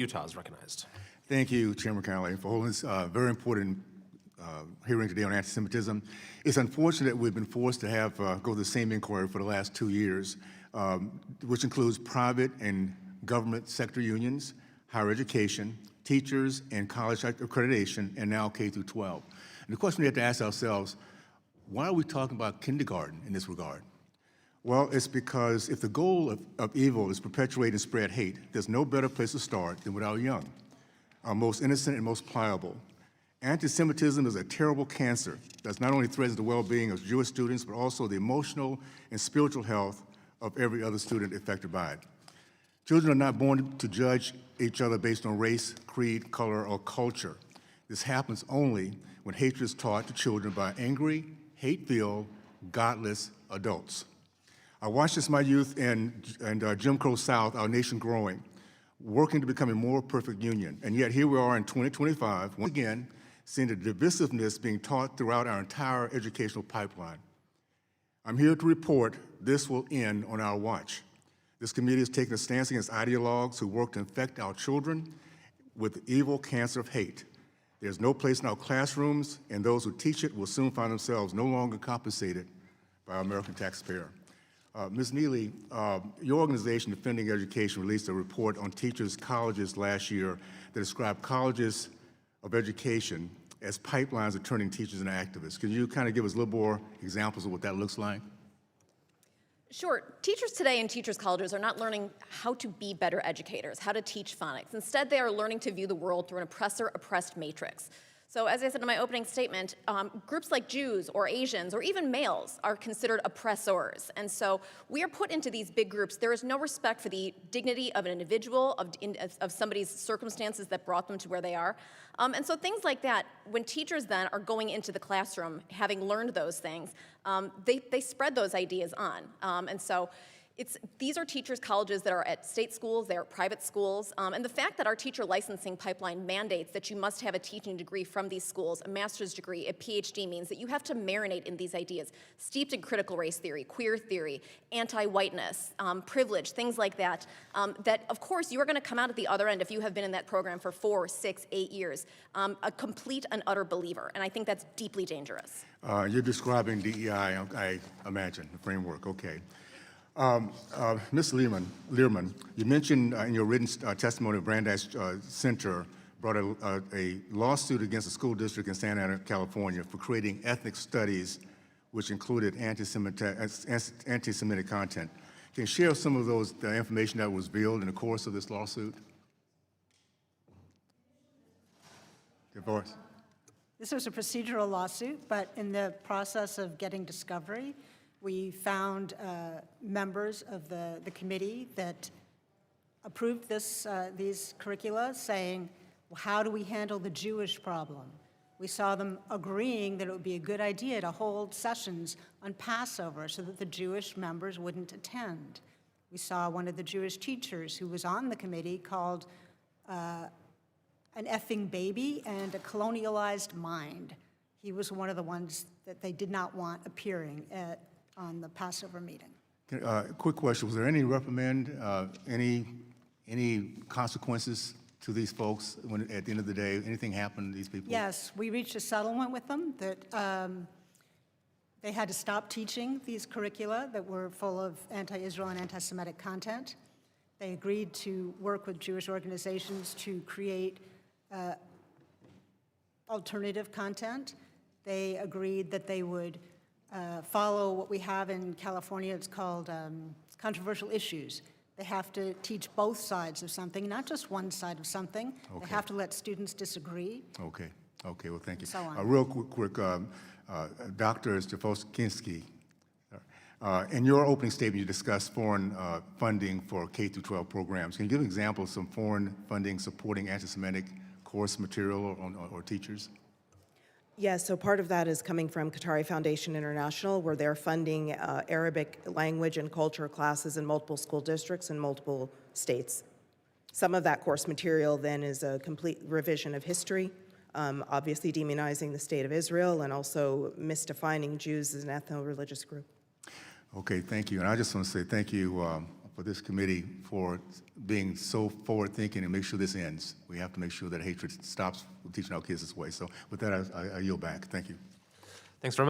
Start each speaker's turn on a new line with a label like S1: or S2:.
S1: Utah is recognized.
S2: Thank you, Chairman Connolly, for holding this very important hearing today on anti-Semitism. It's unfortunate we've been forced to have go the same inquiry for the last 2 years, which includes private and government sector unions, higher education, teachers, and college accreditation, and now K through 12. And the question we have to ask ourselves, why are we talking about kindergarten in this regard? Well, it's because if the goal of evil is perpetuate and spread hate, there's no better place to start than with our young, our most innocent and most pliable. Anti-Semitism is a terrible cancer that not only threatens the well-being of Jewish students, but also the emotional and spiritual health of every other student affected by it. Children are not born to judge each other based on race, creed, color, or culture. This happens only when hatred is taught to children by angry, hate-filled, godless adults. I watched as my youth in Jim Crow South, our nation growing, working to become a more perfect union. And yet here we are in 2025, once again, seeing the divisiveness being taught throughout our entire educational pipeline. I'm here to report this will end on our watch. This committee has taken a stance against ideologues who work to infect our children with the evil cancer of hate. There's no place in our classrooms, and those who teach it will soon find themselves no longer compensated by our American taxpayer. Ms. Neely, your organization, Defending Education, released a report on teachers' colleges last year that described colleges of education as pipelines of turning teachers into activists. Can you kind of give us a little more examples of what that looks like?
S3: Sure. Teachers today in teachers' colleges are not learning how to be better educators, how to teach phonics. Instead, they are learning to view the world through an oppressor-oppressed matrix. So as I said in my opening statement, groups like Jews or Asians or even males are considered oppressors. And so we are put into these big groups. There is no respect for the dignity of an individual, of somebody's circumstances that brought them to where they are. And so things like that, when teachers then are going into the classroom, having learned those things, they spread those ideas on. And so these are teachers' colleges that are at state schools, they're at private schools, and the fact that our teacher licensing pipeline mandates that you must have a teaching degree from these schools, a master's degree, a PhD, means that you have to marinate in these ideas, steeped in critical race theory, queer theory, anti-whiteness, privilege, things like that, that of course you are gonna come out at the other end if you have been in that program for 4, 6, 8 years, a complete and utter believer, and I think that's deeply dangerous.
S2: You're describing DEI, I imagine, the framework, okay. Ms. Learman, you mentioned in your written testimony of Brandeis Center brought a lawsuit against a school district in Santa Ana, California for creating ethnic studies which included anti-Semitic content. Can you share some of the information that was revealed in the course of this lawsuit? Divorce.
S4: This was a procedural lawsuit, but in the process of getting discovery, we found members of the committee that approved these curricula saying, well, how do we handle the Jewish problem? We saw them agreeing that it would be a good idea to hold sessions on Passover so that the Jewish members wouldn't attend. We saw one of the Jewish teachers who was on the committee called an effing baby and a colonialized mind. He was one of the ones that they did not want appearing on the Passover meeting.
S2: Quick question, was there any reprimand, any consequences to these folks when at the end of the day, anything happened to these people?
S4: Yes, we reached a settlement with them that they had to stop teaching these curricula that were full of anti-Israel and anti-Semitic content. They agreed to work with Jewish organizations to create alternative content. They agreed that they would follow what we have in California. It's called controversial issues. They have to teach both sides of something, not just one side of something. Okay. They have to let students disagree.
S2: Okay, well, thank you.
S4: So on.
S2: Real quick, Dr. Stefoskinski, in your opening statement, you discussed foreign funding for K-12 programs. Can you give an example of some foreign funding supporting anti-Semitic course material or teachers?
S5: Yes, so part of that is coming from Qatari Foundation International, where they're funding Arabic language and culture classes in multiple school districts in multiple states. Some of that course material then is a complete revision of history, obviously demonizing the state of Israel and also misdefining Jews as an ethno-religious group.
S2: Okay, thank you. And I just want to say thank you for for this committee for being so forward-thinking and make sure this ends. We have to make sure that hatred stops from teaching our kids this way. So with that, I yield back. Thank you.
S1: Thanks very much.